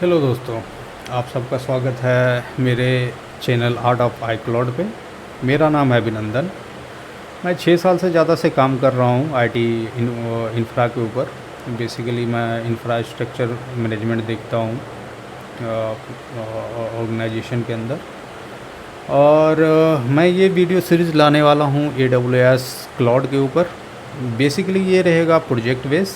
Hello दोस्तों, आप सबका स्वागत है मेरे चैनल आर्ट ऑफ आईक्लाउड पे। मेरा नाम है अभिनंदन। मैं 6 साल से ज़्यादा से काम कर रहा हूँ आईटी इंफ्रा के ऊपर। बेसिकली मैं इंफ्रास्ट्रक्चर मैनेजमेंट देखता हूँ ऑर्गेनाइजेशन के अंदर। और मैं ये वीडियो सीरीज़ लाने वाला हूँ AWS क्लाउड के ऊपर। बेसिकली ये रहेगा प्रोजेक्ट बेस,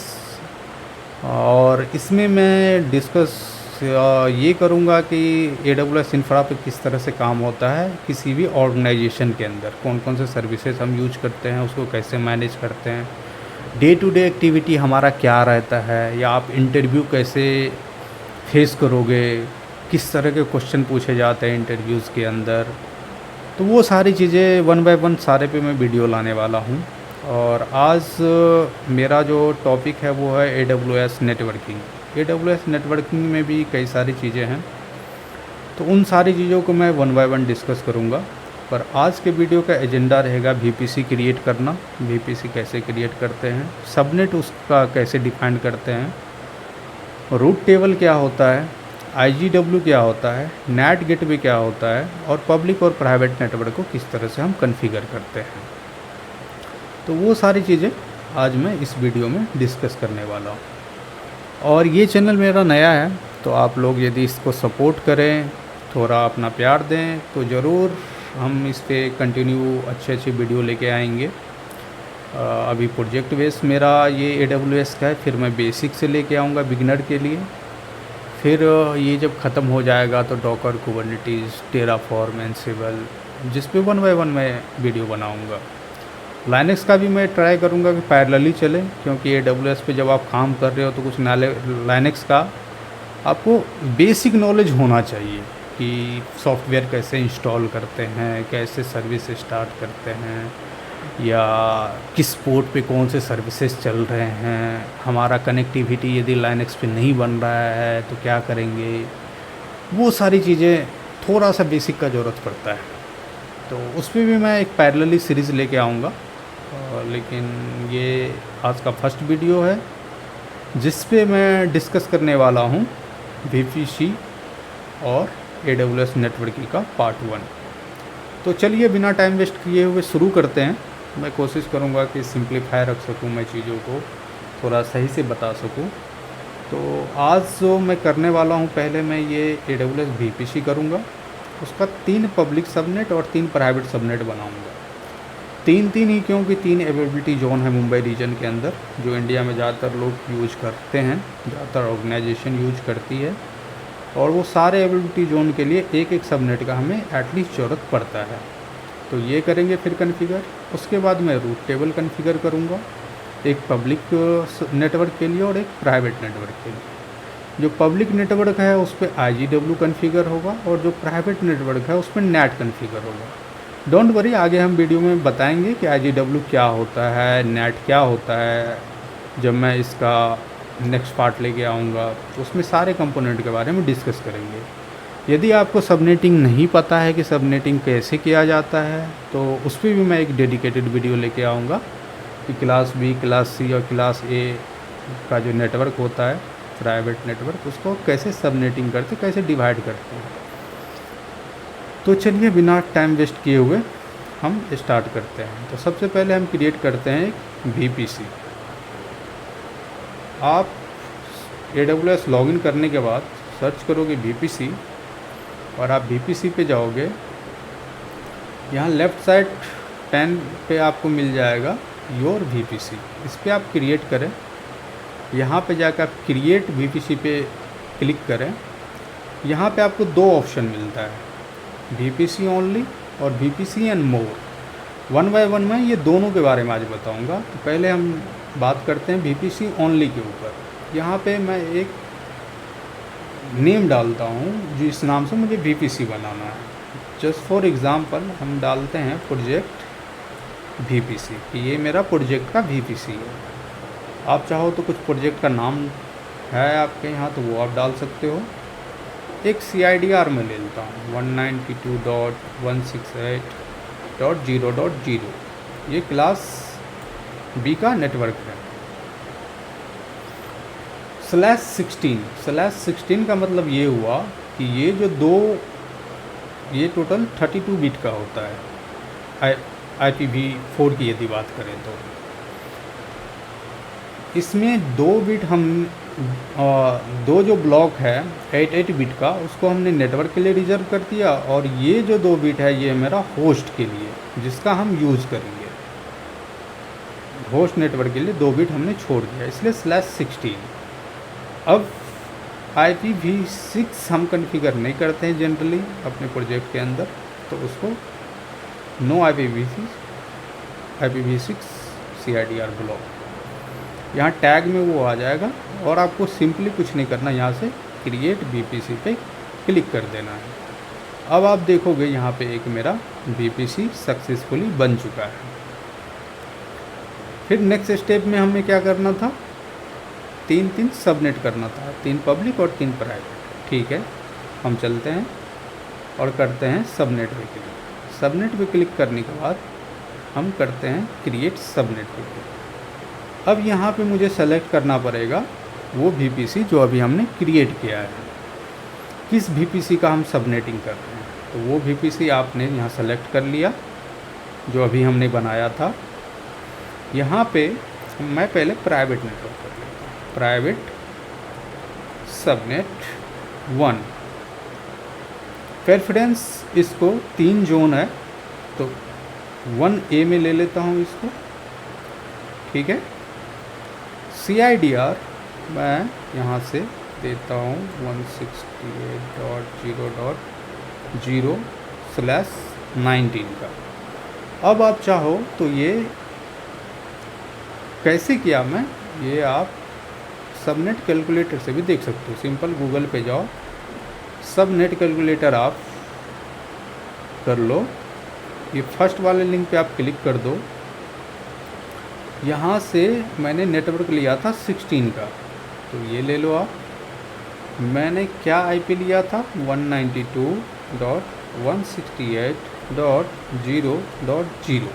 और इसमें मैं डिस्कस ये करूँगा कि AWS इंफ्रा पे किस तरह से काम होता है, किसी भी ऑर्गेनाइजेशन के अंदर कौन कौन से सर्विसेज हम यूज करते हैं, उसको कैसे मैनेज करते हैं, डे टू डे एक्टिविटी हमारा क्या रहता है, या आप इंटरव्यू कैसे फेस करोगे, किस तरह के क्वेश्चन पूछे जाते हैं इंटरव्यूज़ के अंदर। तो वो सारी चीज़ें वन बाय वन सारे पे मैं वीडियो लाने वाला हूँ। और आज मेरा जो टॉपिक है वो है AWS नेटवर्किंग। AWS नेटवर्किंग में भी कई सारी चीज़ें हैं, तो उन सारी चीज़ों को मैं वन बाय वन डिस्कस करूँगा। पर आज के वीडियो का एजेंडा रहेगा VPC क्रिएट करना। VPC कैसे क्रिएट करते हैं, सबनेट उसका कैसे डिफाइन करते हैं, रूट टेबल क्या होता है, IGW क्या होता है, नेट गेटवे क्या होता है, और पब्लिक और प्राइवेट नेटवर्क को किस तरह से हम कॉन्फ़िगर करते हैं। तो वो सारी चीज़ें आज मैं इस वीडियो में डिस्कस करने वाला हूँ। और ये चैनल मेरा नया है, तो आप लोग यदि इसको सपोर्ट करें, थोड़ा अपना प्यार दें, तो ज़रूर हम इस पे कंटिन्यू अच्छे वीडियो लेके आएंगे। अभी प्रोजेक्ट बेस मेरा ये AWS का है, फिर मैं बेसिक से लेके आऊँगा बिगिनर के लिए। फिर ये जब ख़त्म हो जाएगा तो डॉकर, कुबरनेटिस, टेराफॉर्म, एंसिबल, जिस पे वन बाय वन मैं वीडियो बनाऊँगा। लाइनक्स का भी मैं ट्राई करूँगा कि पैरेलली चले, क्योंकि AWS पे जब आप काम कर रहे हो तो कुछ लाइनक्स का आपको बेसिक नॉलेज होना चाहिए कि सॉफ्टवेयर कैसे इंस्टॉल करते हैं, कैसे सर्विस स्टार्ट करते हैं, या किस पोर्ट पे कौन से सर्विसेज चल रहे हैं, हमारा कनेक्टिविटी यदि लाइनक्स पे नहीं बन रहा है तो क्या करेंगे। वो सारी चीज़ें थोड़ा सा बेसिक का ज़रूरत पड़ता है, तो उस पर भी मैं एक पैरेलली सीरीज़ लेके आऊँगा। लेकिन ये आज का फर्स्ट वीडियो है जिस पे मैं डिस्कस करने वाला हूँ VPC और AWS नेटवर्किंग का पार्ट 1। तो चलिए बिना टाइम वेस्ट किए हुए शुरू करते हैं। मैं कोशिश करूँगा कि सिंप्लीफाई रख सकूँ, मैं चीज़ों को थोड़ा सही से बता सकूँ। तो आज जो मैं करने वाला हूँ, पहले मैं ये AWS VPC करूँगा, उसका 3 पब्लिक सबनेट और 3 प्राइवेट सबनेट बनाऊँगा। 3 ही, क्योंकि 3 अवेलेबिलिटी जोन है मुंबई रीजन के अंदर, जो इंडिया में ज़्यादातर लोग यूज करते हैं, ज़्यादातर ऑर्गेनाइजेशन यूज करती है। और वो सारे अवेलेबिलिटी जोन के लिए एक एक सबनेट का हमें एटलीस्ट ज़रूरत पड़ता है। तो ये करेंगे फिर कॉन्फ़िगर। उसके बाद मैं रूट टेबल कॉन्फ़िगर करूँगा, एक पब्लिक नेटवर्क के लिए और एक प्राइवेट नेटवर्क के लिए। जो पब्लिक नेटवर्क है उस पर IGW कॉन्फ़िगर होगा, और जो प्राइवेट नेटवर्क है उस पर नेट कॉन्फ़िगर होगा। डोंट वरी, आगे हम वीडियो में बताएंगे कि IGW क्या होता है, नेट क्या होता है। जब मैं इसका नेक्स्ट पार्ट लेके आऊँगा तो उसमें सारे कंपोनेंट के बारे में डिस्कस करेंगे। यदि आपको सबनेटिंग नहीं पता है कि सबनेटिंग कैसे किया जाता है, तो उस पर भी मैं एक डेडिकेटेड वीडियो लेके आऊँगा कि क्लास B, क्लास C और क्लास A का जो नेटवर्क होता है, प्राइवेट नेटवर्क, उसको कैसे सबनेटिंग करते, कैसे डिवाइड करते हैं। तो चलिए बिना टाइम वेस्ट किए हुए हम स्टार्ट करते हैं। तो सबसे पहले हम क्रिएट करते हैं एक VPC। आप AWS लॉगिन करने के बाद सर्च करोगे VPC, और आप VPC पे जाओगे, यहाँ लेफ़्ट साइड पैन पे आपको मिल जाएगा योर VPC। इस पर आप क्रिएट करें। यहाँ पे जाकर आप क्रिएट VPC पे क्लिक करें। यहाँ पे आपको 2 ऑप्शन मिलता है, VPC ओनली और VPC and more. One by one मैं ये दोनों के बारे में आज बताऊंगा। तो पहले हम बात करते हैं VPC ओनली के ऊपर। यहाँ पे मैं एक नेम डालता हूँ जिस नाम से मुझे VPC बनाना है। जस्ट फॉर एग्ज़ाम्पल हम डालते हैं प्रोजेक्ट VPC, कि ये मेरा प्रोजेक्ट का VPC है। आप चाहो तो कुछ प्रोजेक्ट का नाम है आपके यहाँ तो वो आप डाल सकते हो। एक CIDR में ले लेता हूँ 192.168.0.0। ये क्लास B का नेटवर्क है। /16 का मतलब ये हुआ कि ये जो ये टोटल 32 बिट का होता है IPv4 की यदि बात करें तो। इसमें 2 बिट हम दो जो ब्लॉक है 8 बिट का, उसको हमने नेटवर्क के लिए रिजर्व कर दिया, और ये जो 2 बिट है ये मेरा होस्ट के लिए जिसका हम यूज़ करेंगे। होस्ट नेटवर्क के लिए 2 बिट हमने छोड़ दिया, इसलिए /16। अब IPv6 हम कॉन्फ़िगर नहीं करते हैं जनरली अपने प्रोजेक्ट के अंदर, तो उसको नो IPv6 CIDR ब्लॉक यहाँ टैग में वो आ जाएगा, और आपको सिंपली कुछ नहीं करना, यहाँ से क्रिएट VPC पे क्लिक कर देना है। अब आप देखोगे यहाँ पे एक मेरा VPC सक्सेसफुली बन चुका है। फिर नेक्स्ट स्टेप में हमें क्या करना था, 3 सबनेट करना था, 3 पब्लिक और 3 प्राइवेट। ठीक है, हम चलते हैं और करते हैं सबनेट पे क्लिक। सबनेट पे क्लिक करने के बाद हम करते हैं क्रिएट सबनेट पे क्लिक। अब यहाँ पे मुझे सेलेक्ट करना पड़ेगा वो VPC जो अभी हमने क्रिएट किया है, किस VPC का हम सबनेटिंग कर रहे हैं। तो वो VPC आपने यहाँ सेलेक्ट कर लिया जो अभी हमने बनाया था। यहाँ पे मैं पहले प्राइवेट नेटवर्क कर लेता हूँ, प्राइवेट सबनेट 1। प्रेफरेंस इसको 3 जोन है, तो 1A में ले लेता हूँ इसको। ठीक है, CIDR मैं यहाँ से देता हूँ 168.0.0/19 का। अब आप चाहो तो ये कैसे किया मैं, ये आप सबनेट कैलकुलेटर से भी देख सकते हो। सिंपल गूगल पे जाओ, सबनेट कैलकुलेटर आप कर लो, ये फर्स्ट वाले लिंक पे आप क्लिक कर दो। यहाँ से मैंने नेटवर्क लिया था 16 का, तो ये ले लो आप। मैंने क्या IP लिया था, 192.168.0.0।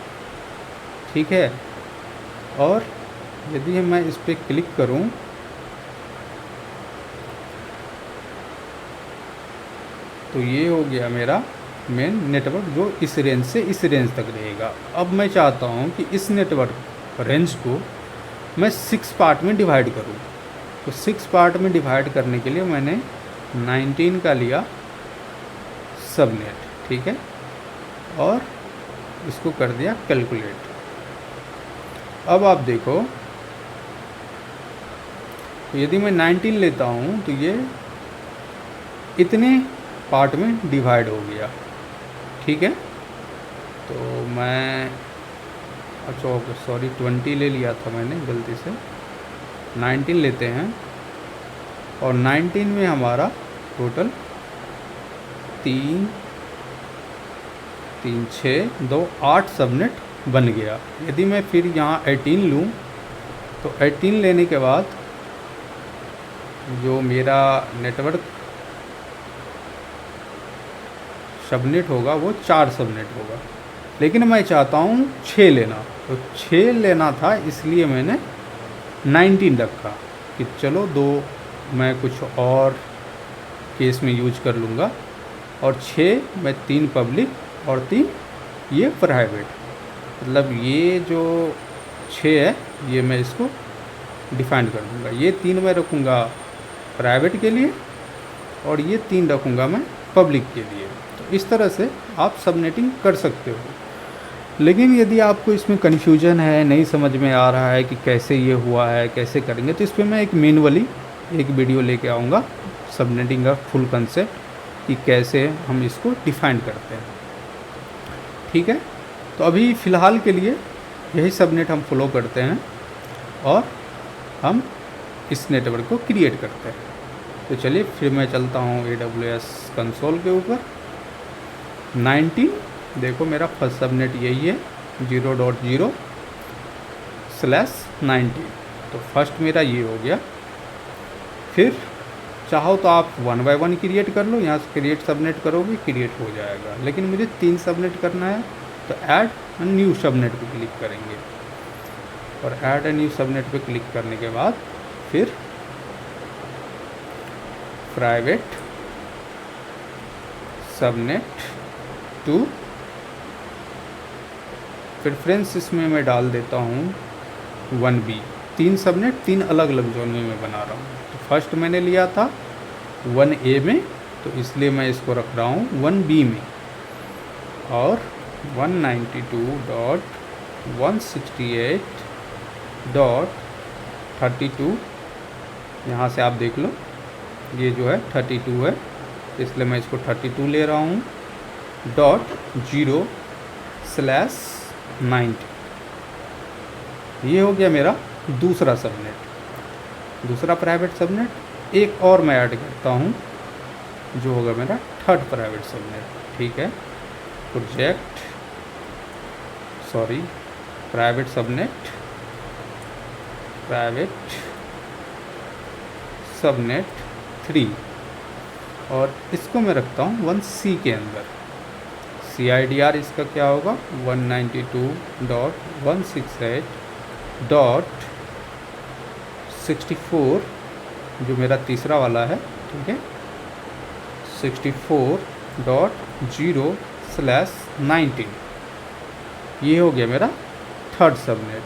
ठीक है, और यदि मैं इस पर क्लिक करूं तो ये हो गया मेरा मेन नेटवर्क जो इस रेंज से इस रेंज तक रहेगा। अब मैं चाहता हूं कि इस नेटवर्क रेंज को मैं 6 पार्ट में डिवाइड करूं, तो 6 पार्ट में डिवाइड करने के लिए मैंने 19 का लिया सबनेट। ठीक है, और इसको कर दिया कैलकुलेट। अब आप देखो, यदि मैं 19 लेता हूँ तो ये इतने पार्ट में डिवाइड हो गया। ठीक है, तो मैं अच्छा सॉरी 20 ले लिया था मैंने गलती से, 19 लेते हैं, और 19 में हमारा टोटल 3 3 6 2 8 सबनेट बन गया। यदि मैं फिर यहाँ 18 लूँ तो 18 लेने के बाद जो मेरा नेटवर्क सबनेट होगा वो 4 सबनेट होगा, लेकिन मैं चाहता हूँ 6 लेना, तो 6 लेना था, इसलिए मैंने 19 रखा कि चलो 2 मैं कुछ और केस में यूज कर लूँगा, और 6 मैं 3 पब्लिक और 3 ये प्राइवेट। मतलब ये जो 6 है ये मैं इसको डिफाइन कर दूँगा। ये 3 मैं रखूँगा प्राइवेट के लिए, और ये 3 रखूँगा मैं पब्लिक के लिए। तो इस तरह से आप सबनेटिंग कर सकते हो। लेकिन यदि आपको इसमें कन्फ्यूजन है, नहीं समझ में आ रहा है कि कैसे ये हुआ है, कैसे करेंगे, तो इस पर मैं एक मैनुअली एक वीडियो लेके आऊँगा सबनेटिंग का फुल कंसेप्ट कि कैसे हम इसको डिफाइन करते हैं। ठीक है, तो अभी फ़िलहाल के लिए यही सबनेट हम फॉलो करते हैं और हम इस नेटवर्क को क्रिएट करते हैं। तो चलिए फिर मैं चलता हूँ AWS कंसोल के ऊपर। 19 देखो मेरा फर्स्ट सबनेट यही है 0.0/19, तो फर्स्ट मेरा ये हो गया। फिर चाहो तो आप 1 बाय 1 क्रिएट कर लो, यहाँ से क्रिएट सबनेट करोगे क्रिएट हो जाएगा, लेकिन मुझे 3 सबनेट करना है तो ऐड न्यू सबनेट पे क्लिक करेंगे, और ऐड न्यू सबनेट पे क्लिक करने के बाद फिर प्राइवेट सबनेट टू, प्रेफरेंस इसमें मैं डाल देता हूँ 1B। 3 सबनेट 3 अलग अलग जोन में मैं बना रहा हूँ। तो फर्स्ट मैंने लिया था 1A में, तो इसलिए मैं इसको रख रहा हूँ 1B में, और 192.168.32 यहाँ से आप देख लो, ये जो है 32 है, इसलिए मैं इसको 32 ले रहा हूँ, .0/90। ये हो गया मेरा दूसरा सबनेट, दूसरा प्राइवेट सबनेट। एक और मैं ऐड करता हूँ जो होगा मेरा थर्ड प्राइवेट सबनेट। ठीक है, प्राइवेट सबनेट 3, और इसको मैं रखता हूँ 1C के अंदर। CIDR इसका क्या होगा 192.168.64, जो मेरा तीसरा वाला है। ठीक है, 64.0/19, ये हो गया मेरा थर्ड सबनेट।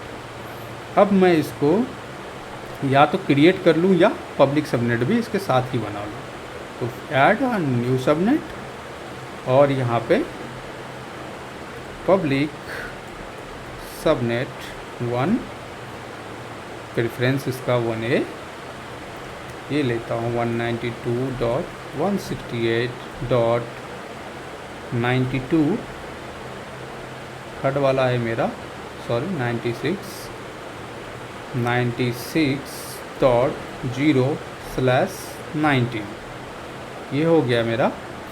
अब मैं इसको या तो क्रिएट कर लूँ या पब्लिक सबनेट भी इसके साथ ही बना लूँ। तो ऐड अ न्यू सबनेट, और यहाँ पे पब्लिक सबनेट 1, प्रेफरेंस इसका 1A, ये लेता हूँ 192.168.92, थर्ड वाला है मेरा 96.0/19। ये हो गया मेरा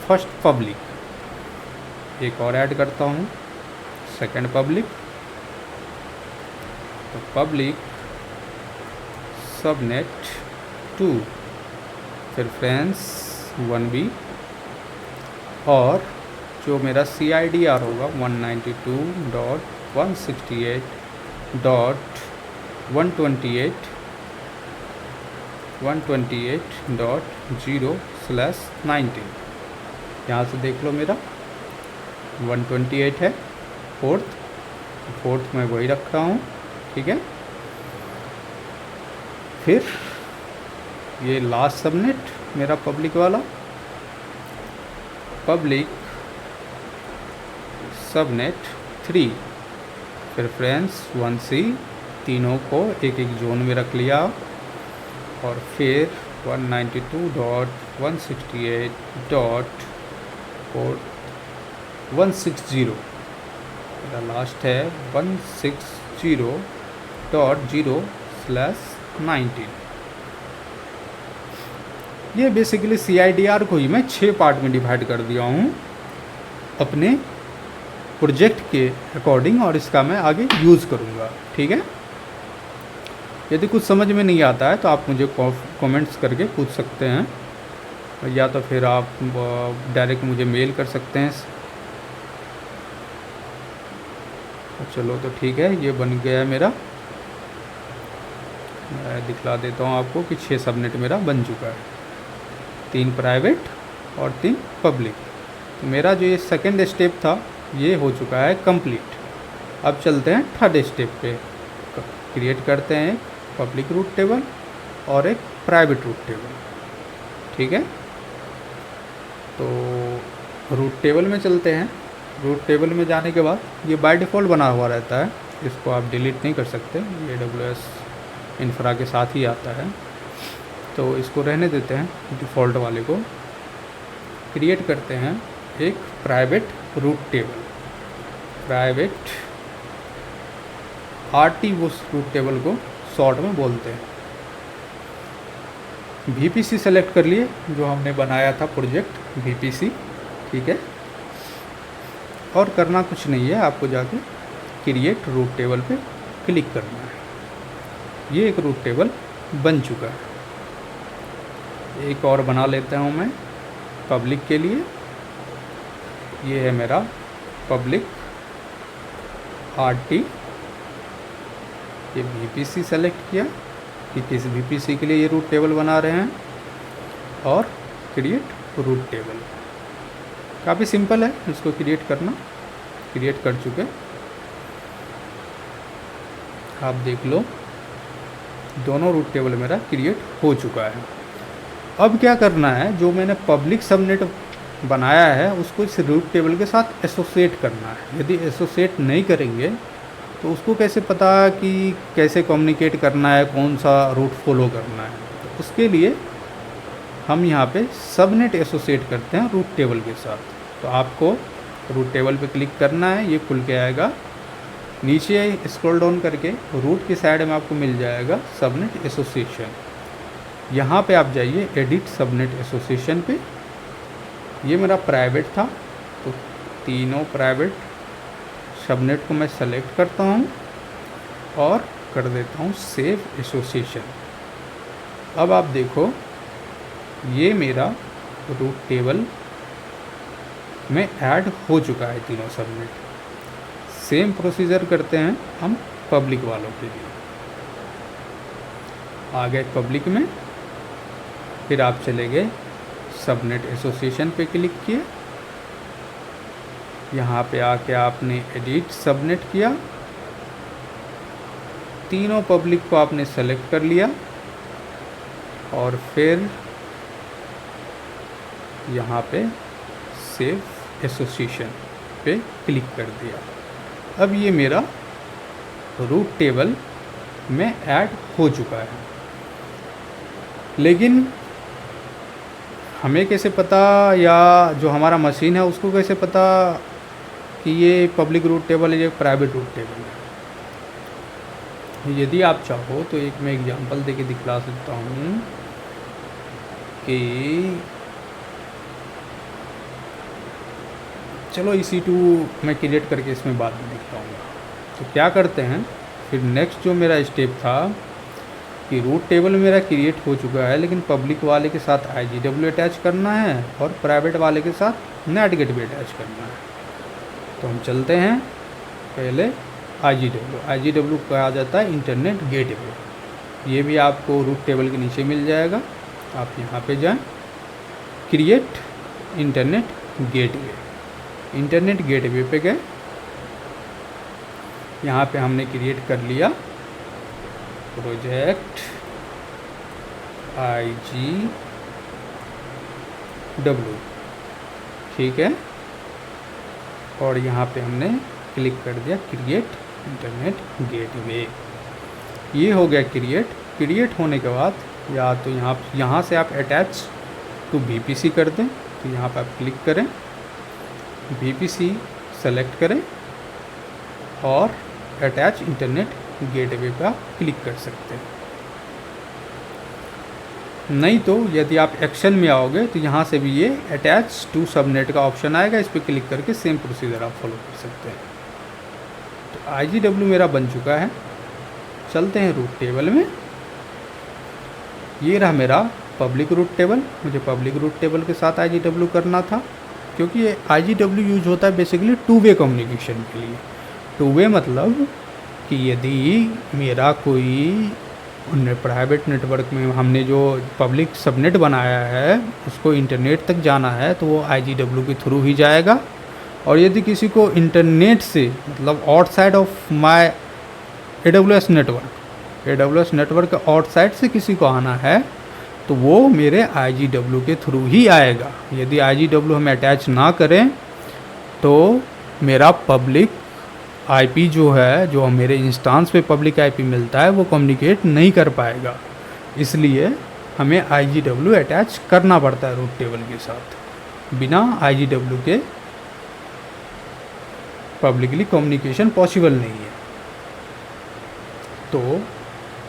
फर्स्ट पब्लिक। एक और ऐड करता हूँ, सेकंड पब्लिक। तो पब्लिक सबनेट 2, प्रेफरेंस 1B, और जो मेरा CIDR होगा 192.168.0/19। यहाँ से देख लो मेरा 128 है, फोर्थ मैं वही रख रहा हूँ। ठीक है, फिर ये लास्ट सबनेट मेरा पब्लिक वाला, पब्लिक सबनेट 3, प्रेफरेंस 1C, तीनों को एक एक जोन में रख लिया, और फिर 192.168.160, मेरा लास्ट है 160.0/19। ये बेसिकली CIDR को ही मैं 6 पार्ट में डिवाइड कर दिया हूँ अपने प्रोजेक्ट के अकॉर्डिंग, और इसका मैं आगे यूज़ करूँगा। ठीक है, यदि कुछ समझ में नहीं आता है तो आप मुझे कमेंट्स करके पूछ सकते हैं, या तो फिर आप डायरेक्ट मुझे मेल कर सकते हैं। चलो तो ठीक है, ये बन गया मेरा। मैं दिखला देता हूँ आपको कि 6 सबनेट मेरा बन चुका है, 3 प्राइवेट और 3 पब्लिक। तो मेरा जो ये सेकंड स्टेप था ये हो चुका है कंप्लीट। अब चलते हैं थर्ड स्टेप पे। क्रिएट करते हैं पब्लिक रूट टेबल और एक प्राइवेट रूट टेबल। ठीक है, तो रूट टेबल में चलते हैं। रूट टेबल में जाने के बाद ये बाय डिफ़ॉल्ट बना हुआ रहता है, इसको आप डिलीट नहीं कर सकते, ये AWS इंफ्रा के साथ ही आता है। तो इसको रहने देते हैं डिफ़ॉल्ट वाले को। क्रिएट करते हैं एक private route table, private RT उस रूट टेबल को शॉर्ट में बोलते हैं। VPC सेलेक्ट कर लिए, जो हमने बनाया था प्रोजेक्ट VPC। ठीक है, और करना कुछ नहीं है, आपको जाके क्रिएट रूट टेबल पे क्लिक करना है। ये एक रूट टेबल बन चुका है। एक और बना लेता हूँ मैं पब्लिक के लिए। ये है मेरा पब्लिक RT, ये VPC सेलेक्ट किया कि किस VPC के लिए ये रूट टेबल बना रहे हैं, और क्रिएट रूट टेबल। काफ़ी सिंपल है इसको क्रिएट करना, क्रिएट कर चुके, आप देख लो दोनों रूट टेबल मेरा क्रिएट हो चुका है। अब क्या करना है, जो मैंने पब्लिक सबनेट बनाया है उसको इस रूट टेबल के साथ एसोसिएट करना है। यदि एसोसिएट नहीं करेंगे तो उसको कैसे पता कि कैसे कम्युनिकेट करना है, कौन सा रूट फॉलो करना है। तो उसके लिए हम यहाँ पे सबनेट एसोसिएट करते हैं रूट टेबल के साथ। तो आपको रूट टेबल पे क्लिक करना है, ये खुल के आएगा। नीचे स्क्रॉल डाउन करके रूट की साइड में आपको मिल जाएगा सबनेट एसोसिएशन। यहाँ पे आप जाइए एडिट सबनेट एसोसिएशन पे। ये मेरा प्राइवेट था तो तीनों प्राइवेट सबनेट को मैं सेलेक्ट करता हूँ और कर देता हूँ सेव एसोसिएशन। अब आप देखो ये मेरा रूट टेबल में ऐड हो चुका है तीनों सबनेट। सेम प्रोसीजर करते हैं हम पब्लिक वालों के लिए। आ गए पब्लिक में, फिर आप चले गए सबनेट एसोसिएशन पे क्लिक किए। यहाँ पे आके आपने एडिट सबनेट किया, तीनों पब्लिक को आपने सेलेक्ट कर लिया और फिर यहाँ पे सेव एसोसिएशन पे क्लिक कर दिया। अब ये मेरा रूट टेबल में ऐड हो चुका है। लेकिन हमें कैसे पता, या जो हमारा मशीन है उसको कैसे पता कि ये पब्लिक रूट टेबल है, ये प्राइवेट रूट टेबल है। यदि आप चाहो तो एक मैं एग्जांपल देके दिखला सकता हूँ कि चलो EC2 मैं क्रिएट करके इसमें बाद में दिखाऊंगा। तो क्या करते हैं, फिर नेक्स्ट जो मेरा स्टेप था कि रूट टेबल मेरा क्रिएट हो चुका है, लेकिन पब्लिक वाले के साथ IGW अटैच करना है और प्राइवेट वाले के साथ नेट गेटवे अटैच करना है। तो हम चलते हैं पहले IGW कहा जाता है इंटरनेट गेटवे। ये भी आपको रूट टेबल के नीचे मिल जाएगा। आप यहाँ पे जाएं, create internet gateway. Internet gateway पे गए, यहाँ पे हमने क्रिएट कर लिया प्रोजेक्ट IGW, ठीक है। और यहाँ पे हमने क्लिक कर दिया क्रिएट इंटरनेट गेटवे। ये हो गया क्रिएट होने के बाद या तो यहाँ से आप अटैच टू VPC कर दें। तो यहाँ पे आप क्लिक करें, VPC सेलेक्ट करें और अटैच इंटरनेट गेटवे पे आप क्लिक कर सकते हैं। नहीं तो यदि आप एक्शन में आओगे तो यहाँ से भी ये अटैच टू सबनेट का ऑप्शन आएगा, इस पर क्लिक करके सेम प्रोसीजर आप फॉलो कर सकते हैं। तो IGW मेरा बन चुका है। चलते हैं रूट टेबल में। ये रहा मेरा पब्लिक रूट टेबल। मुझे पब्लिक रूट टेबल के साथ IGW करना था, क्योंकि ये IGW यूज होता है बेसिकली टू वे कम्युनिकेशन के लिए। टू वे मतलब कि यदि मेरा कोई प्राइवेट नेटवर्क में हमने जो पब्लिक सबनेट बनाया है उसको इंटरनेट तक जाना है तो वो IGW के थ्रू ही जाएगा। और यदि किसी को इंटरनेट से मतलब outside of my AWS network के आउटसाइड से किसी को आना है तो वो मेरे IGW के थ्रू ही आएगा। यदि IGW हम अटैच ना करें तो मेरा पब्लिक IP जो है, जो मेरे इंस्टांस पे पब्लिक IP मिलता है, वो कम्युनिकेट नहीं कर पाएगा। इसलिए हमें IGW अटैच करना पड़ता है रूट टेबल के साथ। बिना IGW के पब्लिकली कम्युनिकेशन पॉसिबल नहीं है। तो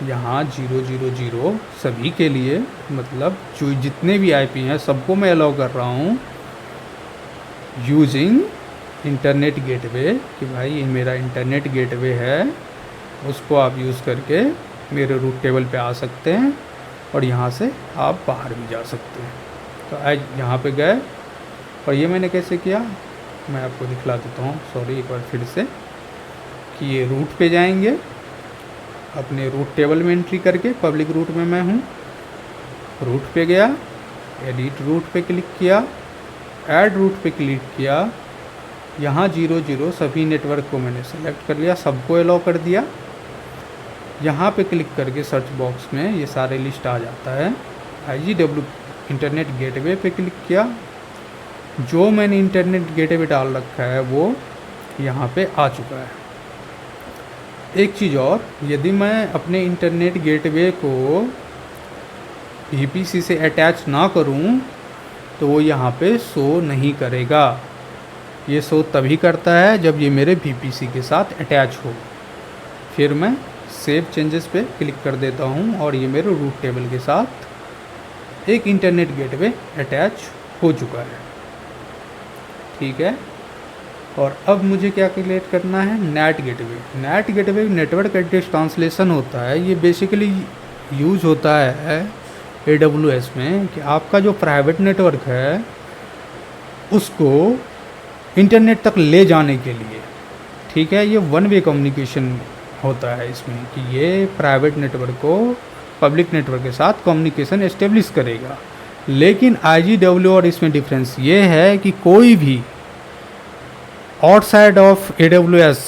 यहाँ 000 सभी के लिए, मतलब जो जितने भी IP हैं सबको मैं अलाउ कर रहा हूँ यूजिंग इंटरनेट गेटवे, कि भाई ये मेरा इंटरनेट गेटवे है, उसको आप यूज़ करके मेरे रूट टेबल पे आ सकते हैं और यहाँ से आप बाहर भी जा सकते हैं। तो आज यहाँ पे गए और ये मैंने कैसे किया मैं आपको दिखला देता हूँ। सॉरी, एक बार फिर से कि ये रूट पे जाएंगे, अपने रूट टेबल में एंट्री करके, पब्लिक रूट में मैं हूँ, रूट पे गया, एडिट रूट पे क्लिक किया, ऐड रूट पे क्लिक किया, यहाँ 00 सभी नेटवर्क को मैंने सेलेक्ट कर लिया, सबको अलाउ कर दिया। यहाँ पे क्लिक करके सर्च बॉक्स में ये सारे लिस्ट आ जाता है। IGW इंटरनेट गेटवे पे क्लिक किया, जो मैंने इंटरनेट गेटवे डाल रखा है वो यहाँ पे आ चुका है। एक चीज़ और, यदि मैं अपने इंटरनेट गेटवे को VPC से अटैच ना करूँ तो वो यहाँ पे शो नहीं करेगा। ये शो तभी करता है जब ये मेरे VPC के साथ अटैच हो। फिर मैं सेव चेंजेस पे क्लिक कर देता हूँ और ये मेरे रूट टेबल के साथ एक इंटरनेट गेटवे अटैच हो चुका है। ठीक है, और अब मुझे क्या क्रिएट करना है, net gateway. Net gateway network address translation होता है। ये बेसिकली यूज होता है AWS में कि आपका जो प्राइवेट नेटवर्क है उसको इंटरनेट तक ले जाने के लिए। ठीक है, ये वन वे कम्युनिकेशन होता है इसमें कि ये प्राइवेट नेटवर्क को पब्लिक नेटवर्क के साथ कम्युनिकेशन एस्टेब्लिश करेगा। लेकिन IGW और इसमें डिफरेंस ये है कि कोई भी आउटसाइड ऑफ AWS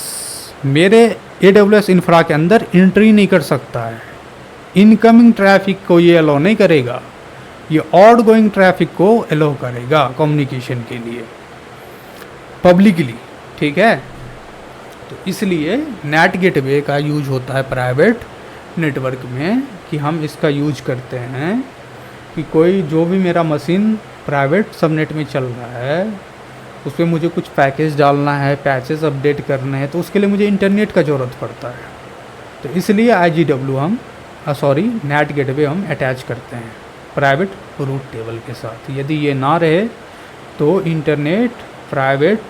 मेरे AWS इंफ्रा के अंदर एंट्री नहीं कर सकता है। इनकमिंग ट्रैफिक को ये अलाउ नहीं करेगा, ये आउटगोइंग ट्रैफिक को अलाउ करेगा कम्युनिकेशन के लिए पब्लिकली। ठीक है, तो इसलिए नेट गेटवे का यूज होता है प्राइवेट नेटवर्क में कि हम इसका यूज करते हैं कि कोई जो भी मेरा मशीन प्राइवेट सबनेट में चल रहा है उस पर मुझे कुछ पैकेज डालना है, पैचेस अपडेट करने हैं, तो उसके लिए मुझे इंटरनेट का ज़रूरत पड़ता है। तो इसलिए IGW हम नेट गेटवे हम अटैच करते हैं प्राइवेट रूट टेबल के साथ। यदि ये ना रहे तो इंटरनेट प्राइवेट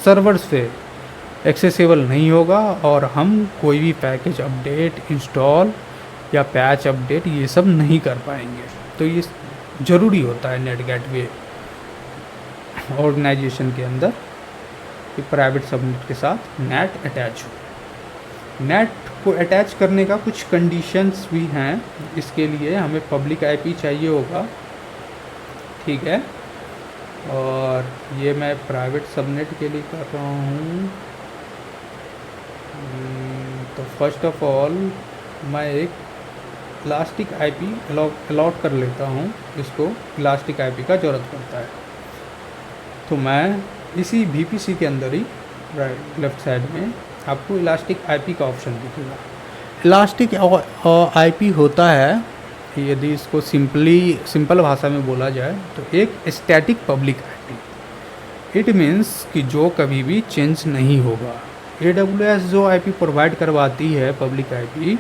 सर्वर से एक्सेसिबल नहीं होगा और हम कोई भी पैकेज अपडेट, इंस्टॉल या पैच अपडेट ये सब नहीं कर पाएंगे। तो ये ज़रूरी होता है नेट गेटवे ऑर्गेनाइजेशन के अंदर कि प्राइवेट सबनेट के साथ नेट अटैच हो। नेट को अटैच करने का कुछ कंडीशंस भी हैं। इसके लिए हमें पब्लिक IP चाहिए होगा। ठीक है, और ये मैं प्राइवेट सबनेट के लिए कर रहा हूँ। तो फर्स्ट ऑफ ऑल मैं एक इलास्टिक IP अलॉट कर लेता हूँ। इसको इलास्टिक IP का ज़रूरत पड़ता है, तो मैं इसी VPC के अंदर ही राइट लेफ्ट साइड में आपको इलास्टिक IP का ऑप्शन दिखेगा। इलास्टिक IP होता है, यदि इसको सिंपल भाषा में बोला जाए तो एक static public IP। It means कि जो कभी भी चेंज नहीं होगा। AWS जो IP प्रोवाइड करवाती है पब्लिक IP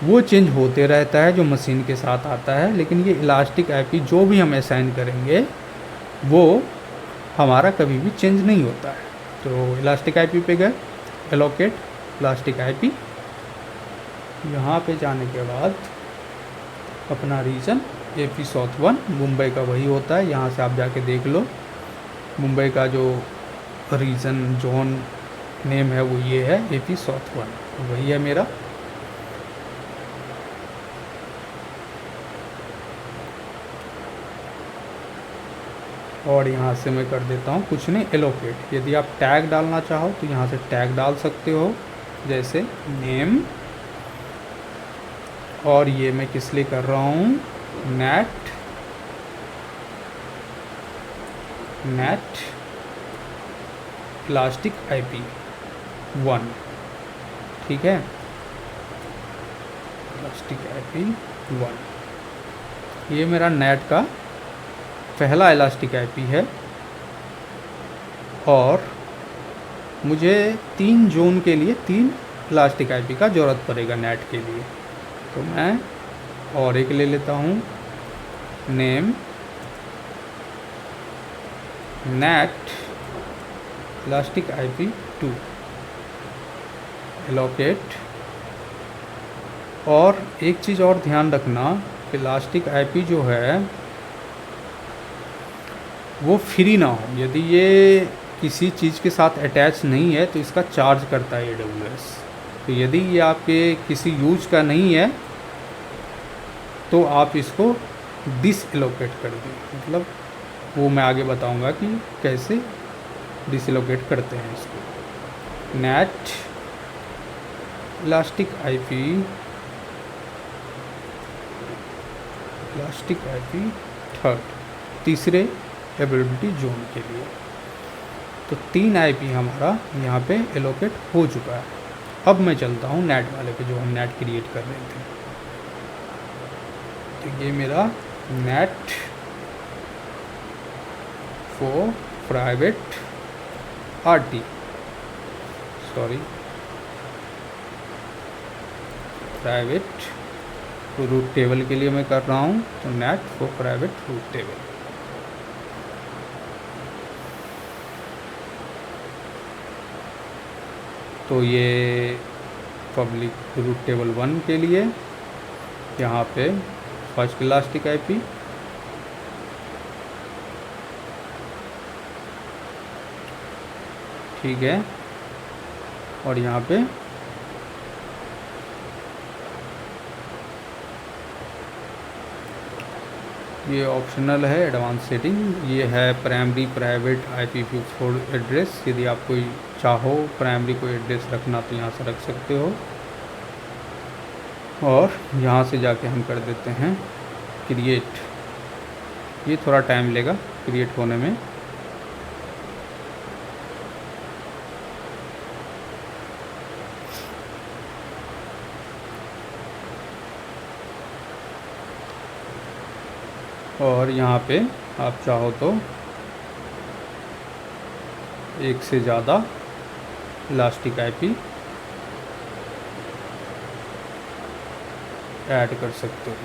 वो चेंज होते रहता है जो मशीन के साथ आता है, लेकिन ये इलास्टिक IP जो भी हम असाइन करेंगे वो हमारा कभी भी चेंज नहीं होता है। तो इलास्टिक IP पे गए, एलोकेट इलास्टिक IP। यहाँ पे जाने के बाद अपना रीजन AP South 1 मुंबई का वही होता है। यहाँ से आप जाके देख लो, मुंबई का जो रीजन जोन नेम है वो ये है AP South 1, वही है मेरा। और यहाँ से मैं कर देता हूँ कुछ नहीं, एलोकेट। यदि आप टैग डालना चाहो तो यहाँ से टैग डाल सकते हो, जैसे नेम। और ये मैं किस लिए कर रहा हूँ, नेट इलास्टिक IP 1। ठीक है, इलास्टिक IP 1 ये मेरा नेट का पहला इलास्टिक IP है। और मुझे 3 जोन के लिए 3 इलास्टिक IP का ज़रूरत पड़ेगा नेट के लिए। तो मैं और एक ले लेता हूँ, name net elastic IP 2 allocate. और एक चीज़ और ध्यान रखना, इलास्टिक IP जो है वो फ्री ना हो। यदि ये किसी चीज़ के साथ अटैच नहीं है तो इसका चार्ज करता है AWS। तो यदि ये आपके किसी यूज का नहीं है तो आप इसको डिसएलोकेट कर दी, मतलब वो मैं आगे बताऊंगा कि कैसे डिसएलोकेट करते हैं इसको। नेट इलास्टिक आईपी थर्ड, तीसरे अवेलेबिलिटी जोन के लिए। तो 3 आईपी हमारा यहाँ पे एलोकेट हो चुका है। अब मैं चलता हूँ नेट वाले पे, जो हम नेट क्रिएट कर रहे थे। तो ये मेरा NAT for private RT, private route table के लिए मैं कर रहा हूँ। तो NAT for private route table. तो ये पब्लिक रूट टेबल 1 के लिए यहाँ पे फर्स्ट इलास्टिक आईपी, ठीक है। और यहाँ पे ये ऑप्शनल है एडवांस सेटिंग। ये है प्राइमरी प्राइवेट IPv4 एड्रेस। यदि आप कोई चाहो प्राइमरी कोई एड्रेस रखना तो यहाँ से रख सकते हो। और यहाँ से जाके हम कर देते हैं क्रिएट। ये थोड़ा टाइम लेगा क्रिएट होने में। और यहाँ पे आप चाहो तो एक से ज़्यादा इलास्टिक आईपी ऐड कर सकते हो।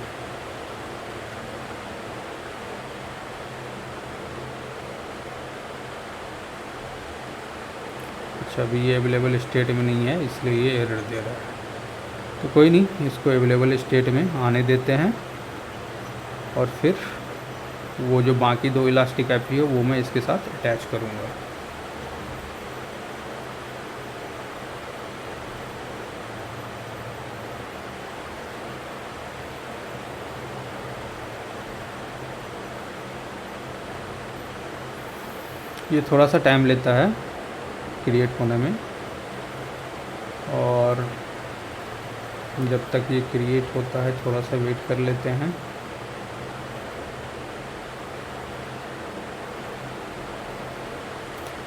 अच्छा, अभी ये अवेलेबल स्टेट में नहीं है, इसलिए ये एरर दे रहा है। तो कोई नहीं, इसको अवेलेबल स्टेट में आने देते हैं। और फिर वो जो बाकी 2 इलास्टिक आईपी है वो मैं इसके साथ अटैच करूँगा। ये थोड़ा सा टाइम लेता है क्रिएट होने में, और जब तक ये क्रिएट होता है थोड़ा सा वेट कर लेते हैं।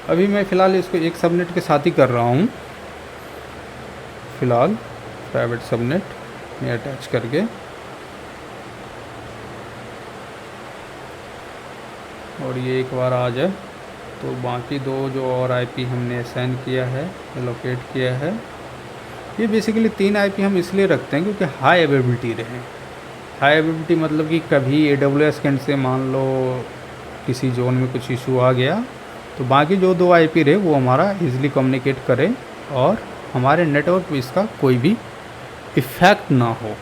अभी मैं फ़िलहाल इसको एक सबनेट के साथ ही कर रहा हूँ। फ़िलहाल प्राइवेट सबनेट में अटैच करके, और ये एक बार आ जाए तो बाकी 2 जो और आईपी हमने असाइन किया है, एलोकेट किया है। ये बेसिकली 3 आईपी हम इसलिए रखते हैं क्योंकि हाई अवेलेबिलिटी रहे। हाई अवेलेबिलिटी मतलब कि कभी AWS के एंड से मान लो किसी जोन में कुछ इशू आ गया तो बाकी जो 2 आईपी रहे वो हमारा इजीली कम्युनिकेट करें और हमारे नेटवर्क पे इसका कोई भी इफ़ेक्ट ना हो।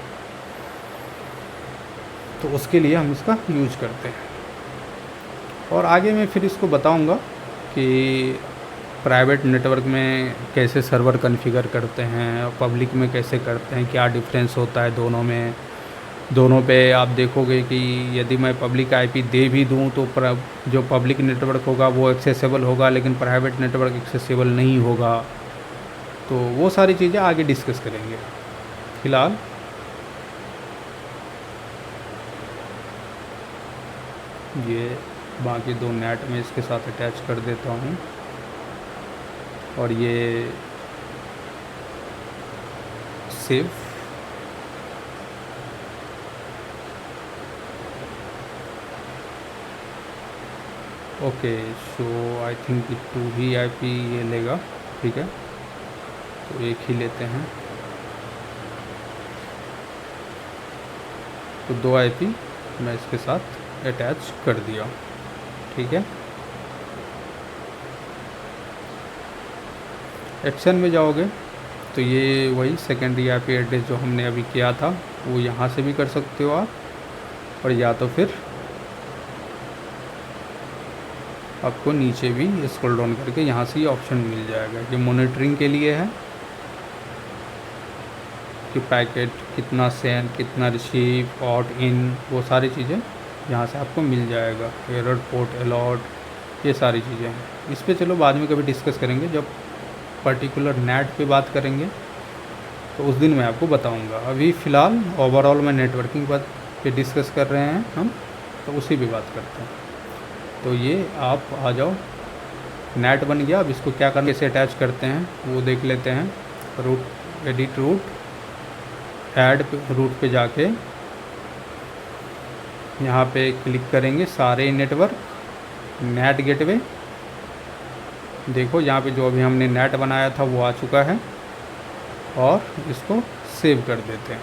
तो उसके लिए हम इसका यूज करते हैं। और आगे मैं फिर इसको बताऊंगा कि प्राइवेट नेटवर्क में कैसे सर्वर कॉन्फ़िगर करते हैं और पब्लिक में कैसे करते हैं, क्या डिफरेंस होता है दोनों में। दोनों पे आप देखोगे कि यदि मैं पब्लिक आईपी दे भी दूं तो जो पब्लिक नेटवर्क होगा वो एक्सेसिबल होगा, लेकिन प्राइवेट नेटवर्क एक्सेसिबल नहीं होगा। तो वो सारी चीज़ें आगे डिस्कस करेंगे। फ़िलहाल ये बाकी 2 नेट में इसके साथ अटैच कर देता हूँ, और ये save. Okay, so I think 2 he IP ये लेगा, ठीक है। तो एक ही लेते हैं। तो 2 आईपी मैं इसके साथ अटैच कर दिया, ठीक है। एक्शन में जाओगे तो ये वही सेकेंडरी आईपी एड्रेस जो हमने अभी किया था वो यहाँ से भी कर सकते हो आप, और या तो फिर आपको नीचे भी स्क्रॉल डाउन करके यहाँ से ये ऑप्शन मिल जाएगा। ये मॉनिटरिंग के लिए है कि पैकेट कितना सेंड, कितना रिसीव, आउट, इन, वो सारी चीज़ें यहाँ से आपको मिल जाएगा, एरर पोर्ट अलॉट, ये सारी चीज़ें हैं। इस पे चलो बाद में कभी डिस्कस करेंगे, जब पर्टिकुलर नेट पे बात करेंगे तो उस दिन मैं आपको बताऊंगा। अभी फ़िलहाल ओवरऑल में नेटवर्किंग बात पे डिस्कस कर रहे हैं हम, तो उसी पे बात करते हैं। तो ये आप आ जाओ, नेट बन गया। अब इसको क्या करना, कैसे अटैच करते हैं वो देख लेते हैं। Route, edit route, add route पे जाके यहाँ पे क्लिक करेंगे, सारे नेटवर्क, नेट गेटवे। देखो यहाँ पे जो अभी हमने नेट बनाया था वो आ चुका है, और इसको सेव कर देते हैं।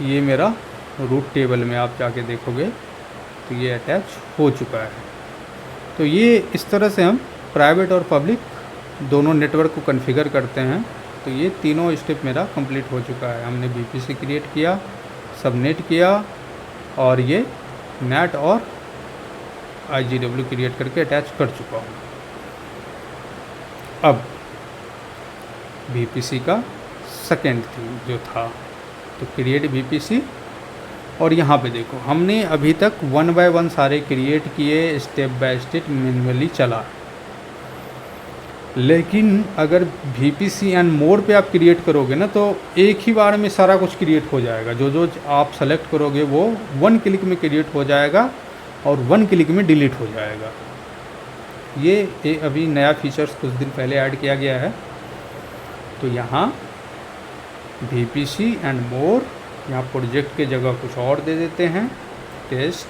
ये मेरा रूट टेबल में आप जाके देखोगे तो ये अटैच हो चुका है। तो ये इस तरह से हम प्राइवेट और पब्लिक दोनों नेटवर्क को कॉन्फ़िगर करते हैं। तो ये तीनों स्टेप मेरा कंप्लीट हो चुका है। हमने VPC क्रिएट किया, सबनेट किया, और ये नेट और IGW क्रिएट करके अटैच कर चुका हूँ। अब VPC का सेकेंड थिंग जो था, तो क्रिएट VPC, और यहाँ पे देखो हमने अभी तक 1 बाय 1 सारे क्रिएट किए, स्टेप बाय स्टेप मैन्युअली चला। लेकिन अगर VPC एंड मोर पे आप क्रिएट करोगे ना, तो एक ही बार में सारा कुछ क्रिएट हो जाएगा। जो जो आप सेलेक्ट करोगे वो 1 क्लिक में क्रिएट हो जाएगा और 1 क्लिक में डिलीट हो जाएगा। ये अभी नया फीचर्स कुछ दिन पहले ऐड किया गया है। तो यहाँ VPC एंड मोर, यहाँ प्रोजेक्ट के जगह कुछ और दे देते हैं, टेस्ट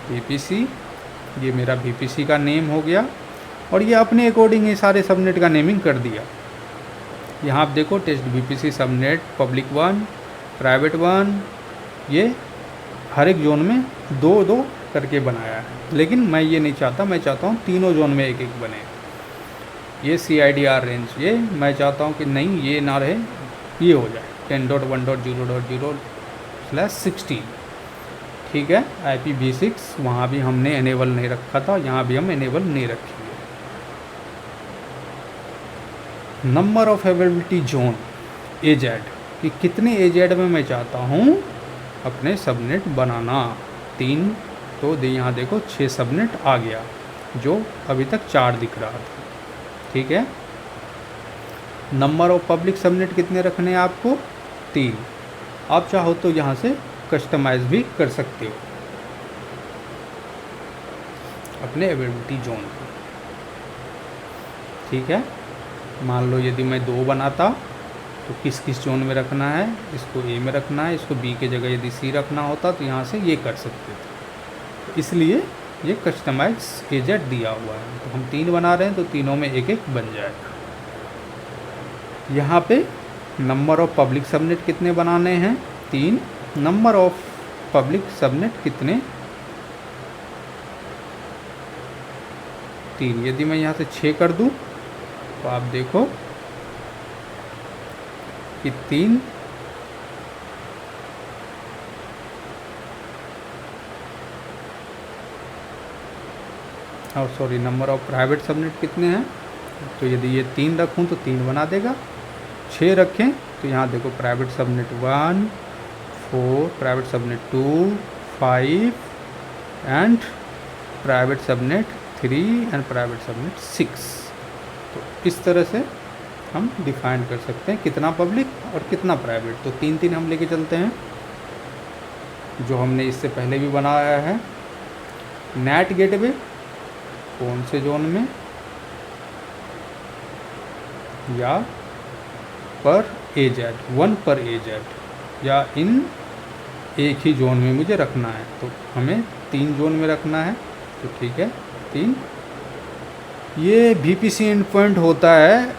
VPC। ये मेरा VPC का नेम हो गया, और ये अपने अकॉर्डिंग ये सारे सबनेट का नेमिंग कर दिया। यहाँ आप देखो, test VPC subnet, public 1, private 1, ये हर एक जोन में 2-2 करके बनाया है। लेकिन मैं ये नहीं चाहता, मैं चाहता हूँ तीनों जोन में एक एक बने। ये CIDR रेंज, ये मैं चाहता हूँ कि नहीं ये ना रहे, ये हो जाए 10.1.0.0/16। ठीक है। IPv6 वहाँ भी हमने एनेबल नहीं रखा था, यहाँ भी हम एनेबल नहीं रखेंगे। Number of availability zone, AZ, कि कितने AZ में मैं चाहता हूँ अपने सबनेट बनाना। 3, तो यहाँ देखो 6 सबनेट आ गया, जो अभी तक 4 दिख रहा था। ठीक है। नंबर ऑफ पब्लिक सबनेट कितने रखने हैं आपको? 3। आप चाहो तो यहाँ से कस्टमाइज भी कर सकते हो अपने अवेलेबिलिटी जोन को। ठीक है। मान लो यदि मैं 2 बनाता तो किस किस जोन में रखना है, इसको A में रखना है, इसको B के जगह यदि C रखना होता तो यहाँ से ये कर सकते थे। तो इसलिए ये कस्टमाइज AZ दिया हुआ है। तो हम 3 बना रहे हैं तो तीनों में एक एक बन जाएगा। यहाँ पे नंबर ऑफ पब्लिक सबनेट कितने बनाने हैं? 3। नंबर ऑफ पब्लिक सबनेट कितने? 3। यदि मैं यहाँ से 6 कर दूँ तो आप देखो कि 3 और sorry, number of private subnet कितने हैं? तो यदि ये 3 रखूँ तो 3 बना देगा। 6 रखें तो यहाँ देखो private subnet 1, 4, private subnet 2, 5 and private subnet 3 and private subnet 6। तो इस तरह से हम डिफाइन कर सकते हैं कितना पब्लिक और कितना प्राइवेट। तो 3-3 हम लेके चलते हैं, जो हमने इससे पहले भी बनाया है। नेट गेटवे कौन से जोन में, या पर AZ, 1 पर AZ, या इन एक ही जोन में मुझे रखना है। तो हमें 3 जोन में रखना है। तो ठीक है, 3। ये VPC एंड पॉइंट होता है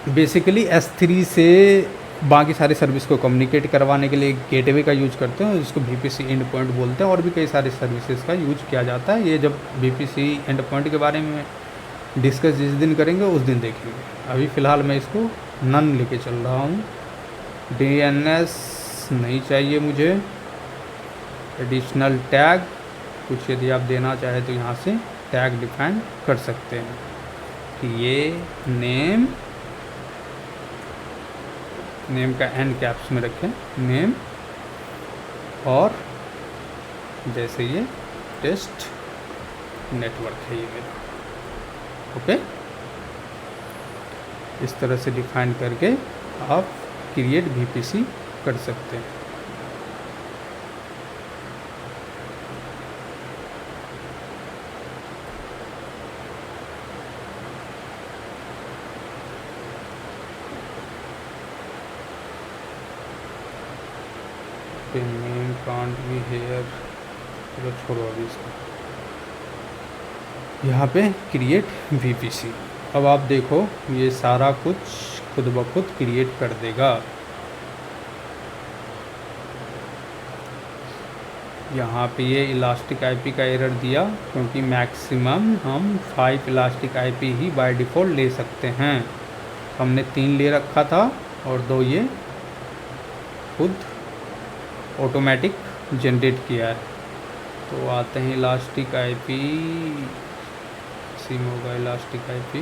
बेसिकली S3 से बाकी सारे सर्विस को कम्युनिकेट करवाने के लिए गेटवे का यूज करते हैं, जिसको VPC एंड पॉइंट बोलते हैं। और भी कई सारे सर्विसेज का यूज किया जाता है। ये जब VPC एंड पॉइंट के बारे में डिस्कस जिस दिन करेंगे उस दिन देखेंगे। अभी फ़िलहाल मैं इसको नन लेके चल रहा हूँ। DNS नहीं चाहिए मुझे। एडिशनल टैग कुछ यदि आप देना चाहे तो यहाँ से टैग डिफाइन कर सकते हैं कि ये नेम का एंड कैप्स में रखें, नेम और जैसे ये टेस्ट नेटवर्क है ये मेरा। ओके, इस तरह से डिफाइन करके आप क्रिएट VPC कर सकते हैं। नेम कांट बी हेयर, चलो छोड़ो अभी इसको। यहाँ पे क्रिएट VPC। अब आप देखो ये सारा कुछ खुद ब खुद क्रिएट कर देगा। यहाँ पे ये इलास्टिक IP का एरर दिया क्योंकि मैक्सिमम हम 5 elastic IP he by default ले सकते हैं। हमने 3 ले रखा था और 2 ये खुद ऑटोमेटिक जनरेट किया है। तो आते हैं इलास्टिक IP, सिम होगा इलास्टिक IP,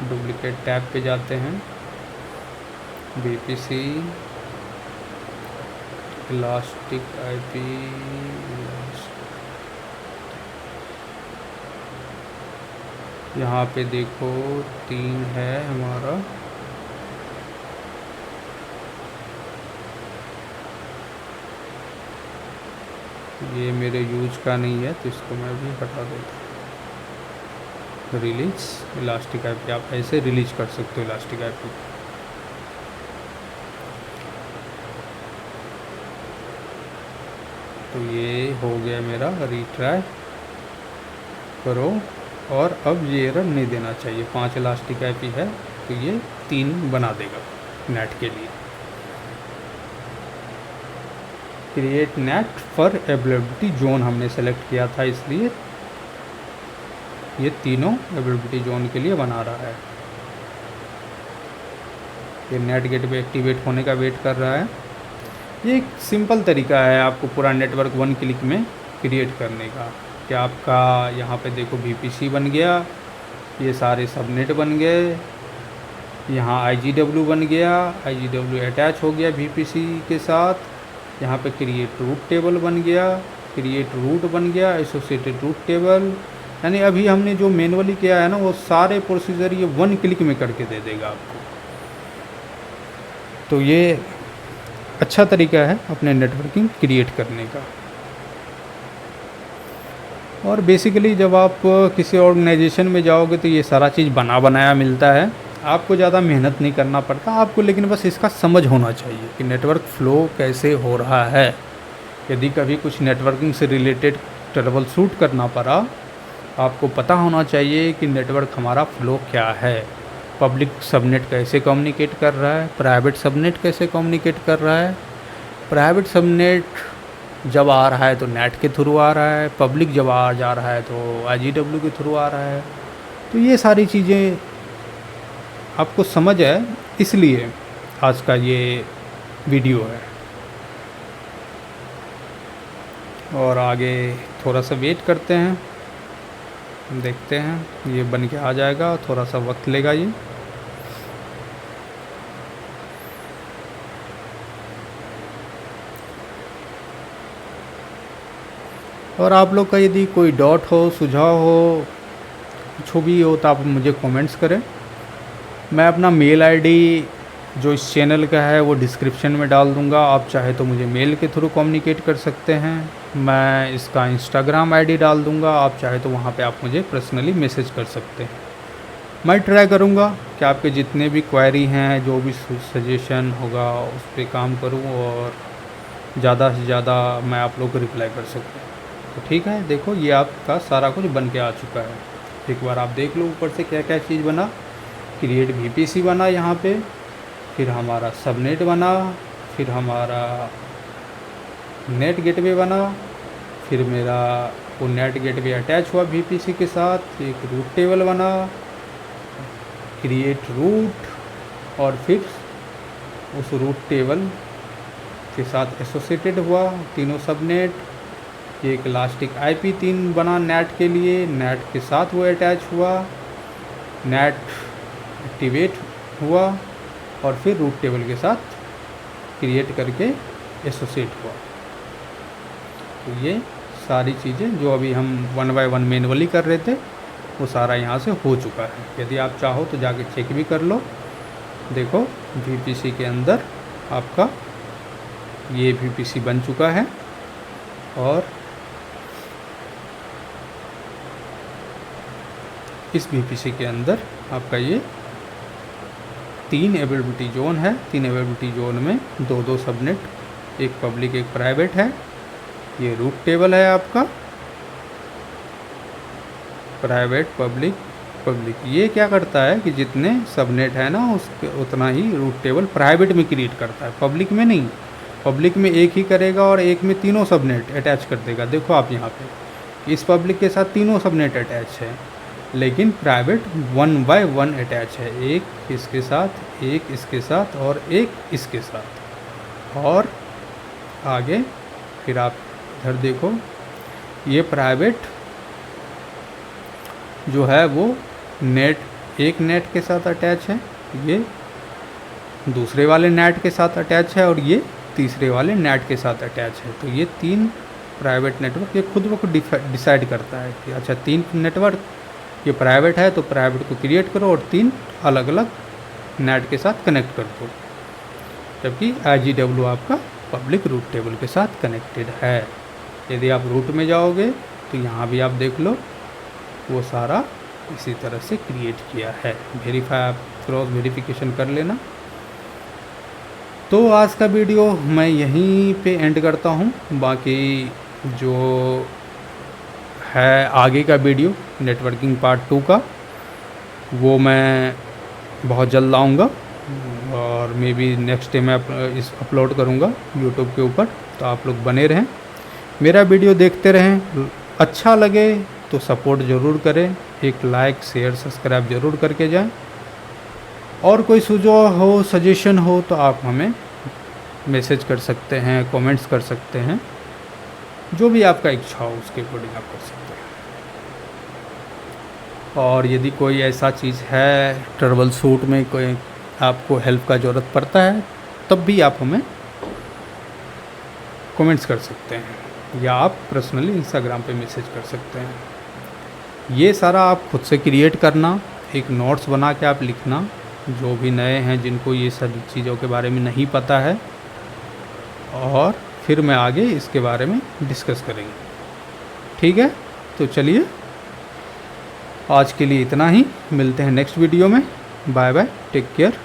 डुप्लीकेट टैब पे जाते हैं, VPC इलास्टिक IP, यहाँ पे देखो 3 है हमारा। ये मेरे यूज का नहीं है तो इसको मैं भी हटा देता हूँ। रिलीज इलास्टिक IP, आप ऐसे रिलीज कर सकते हो इलास्टिक IP। तो ये हो गया मेरा, रिट्राई करो और अब ये एरर नहीं देना चाहिए। 5 इलास्टिक IP है तो ये 3 बना देगा नेट के लिए। Create net for availability zone हमने सेलेक्ट किया था, इसलिए ये तीनों अवेलेबिलिटी जोन के लिए बना रहा है। ये नेट गेटवे एक्टिवेट होने का वेट कर रहा है। ये एक सिंपल तरीका है आपको पूरा नेटवर्क 1 क्लिक में क्रिएट करने का। कि आपका यहाँ पे देखो VPC बन गया, ये सारे सबनेट बन गए, यहाँ IGW बन गया, IGW अटैच हो गया VPC के साथ। यहाँ पे क्रिएट रूट टेबल बन गया, क्रिएट रूट बन गया, एसोसिएटेड रूट टेबल। यानी अभी हमने जो मैनुअली किया है ना वो सारे प्रोसीजर ये 1 क्लिक में करके दे देगा आपको। तो ये अच्छा तरीका है अपने नेटवर्किंग क्रिएट करने का। और बेसिकली जब आप किसी ऑर्गेनाइजेशन में जाओगे तो ये सारा चीज़ बना बनाया मिलता है, आपको ज़्यादा मेहनत नहीं करना पड़ता आपको, लेकिन बस इसका समझ होना चाहिए कि नेटवर्क फ़्लो कैसे हो रहा है। यदि कभी कुछ नेटवर्किंग से रिलेटेड ट्रबल शूट करना पड़ा, आपको पता होना चाहिए कि नेटवर्क हमारा फ़्लो क्या है। पब्लिक सबनेट कैसे कम्युनिकेट कर रहा है, प्राइवेट सबनेट कैसे कम्युनिकेट कर रहा है। प्राइवेट सबनेट जब आ रहा है तो नेट के थ्रू आ रहा है, पब्लिक जब आ जा रहा है तो IGW के थ्रू आ रहा है। तो ये सारी चीज़ें आपको समझ है, इसलिए आज का ये वीडियो है। और आगे थोड़ा सा वेट करते हैं, देखते हैं ये बन के आ जाएगा, थोड़ा सा वक्त लेगा ये। और आप लोग का यदि कोई डाउट हो, सुझाव हो, कुछ भी हो तो आप मुझे कमेंट्स करें। मैं अपना मेल आईडी जो इस चैनल का है वो डिस्क्रिप्शन में डाल दूंगा, आप चाहे तो मुझे मेल के थ्रू कम्युनिकेट कर सकते हैं। मैं इसका इंस्टाग्राम आईडी डाल दूंगा, आप चाहे तो वहाँ पे आप मुझे पर्सनली मैसेज कर सकते हैं। मैं ट्राई करूँगा कि आपके जितने भी क्वेरी हैं, जो भी सजेशन होगा उस पर काम करूँ और ज़्यादा से ज़्यादा मैं आप लोग को रिप्लाई कर सकूँ। तो ठीक है, देखो ये आपका सारा कुछ बन के आ चुका है। एक बार आप देख लो ऊपर से क्या क्या चीज़ बना। क्रिएट VPC बना यहाँ पे, फिर हमारा सबनेट बना, फिर हमारा नेट गेटवे बना, फिर मेरा वो नेट गेटवे अटैच हुआ VPC के साथ, एक रूट टेबल बना, क्रिएट रूट, और फिर उस रूट टेबल के साथ एसोसिएटेड हुआ तीनों सबनेट। एक इलास्टिक IP 3 बना नेट के लिए, नेट के साथ वो अटैच हुआ, नेट एक्टिवेट हुआ और फिर रूट टेबल के साथ क्रिएट करके एसोसिएट हुआ। तो ये सारी चीज़ें जो अभी हम 1 बाय 1 मैनुअली कर रहे थे वो सारा यहाँ से हो चुका है। यदि आप चाहो तो जाके चेक भी कर लो। देखो VPC के अंदर आपका ये VPC बन चुका है और इस VPC के अंदर आपका ये 3 अवेलेबिलिटी जोन है। 3 अवेलेबिलिटी जोन में 2 सबनेट, एक पब्लिक एक प्राइवेट है। ये रूट टेबल है आपका, प्राइवेट पब्लिक पब्लिक। ये क्या करता है कि जितने सबनेट है ना उसके उतना ही रूट टेबल प्राइवेट में क्रिएट करता है, पब्लिक में नहीं। पब्लिक में एक ही करेगा और एक में तीनों सबनेट अटैच कर देगा। देखो आप यहाँ पे इस पब्लिक के साथ तीनों सबनेट अटैच है, लेकिन प्राइवेट 1 बाय 1 अटैच है। एक इसके साथ, एक इसके साथ और एक इसके साथ। और आगे फिर आप इधर देखो, ये प्राइवेट जो है वो नेट एक नेट के साथ अटैच है, ये दूसरे वाले नेट के साथ अटैच है और ये तीसरे वाले नेट के साथ अटैच है। तो ये 3 प्राइवेट नेटवर्क ये खुद ब खुद डिसाइड करता है कि अच्छा 3 नेटवर्क ये प्राइवेट है तो प्राइवेट को क्रिएट करो और 3 अलग अलग नेट के साथ कनेक्ट कर दो। जबकि IGW आपका पब्लिक रूट टेबल के साथ कनेक्टेड है। यदि आप रूट में जाओगे तो यहाँ भी आप देख लो वो सारा इसी तरह से क्रिएट किया है। वेरीफाई आप क्रॉस वेरिफिकेशन कर लेना। तो आज का वीडियो मैं यहीं पे एंड करता हूँ। बाकी जो है आगे का वीडियो नेटवर्किंग पार्ट 2 का वो मैं बहुत जल्द लाऊंगा और मे बी नेक्स्ट डे मैं इस अपलोड करूंगा यूट्यूब के ऊपर। तो आप लोग बने रहें, मेरा वीडियो देखते रहें। अच्छा लगे तो सपोर्ट ज़रूर करें, एक लाइक शेयर सब्सक्राइब ज़रूर करके जाएं। और कोई सुझाव हो सजेशन हो तो आप हमें मैसेज कर सकते हैं, कमेंट्स कर सकते हैं, जो भी आपका इच्छा हो उसके अकॉर्डिंग आप कर सकते हैं। और यदि कोई ऐसा चीज़ है ट्रबल शूट में कोई आपको हेल्प का ज़रूरत पड़ता है तब भी आप हमें कमेंट्स कर सकते हैं या आप पर्सनली इंस्टाग्राम पे मैसेज कर सकते हैं। ये सारा आप खुद से क्रिएट करना, एक नोट्स बना के आप लिखना, जो भी नए हैं जिनको ये सब चीज़ों के बारे में नहीं पता है, और फिर मैं आगे इसके बारे में डिस्कस करेंगे। ठीक है, तो चलिए आज के लिए इतना ही। मिलते हैं नेक्स्ट वीडियो में। Bye bye, take care.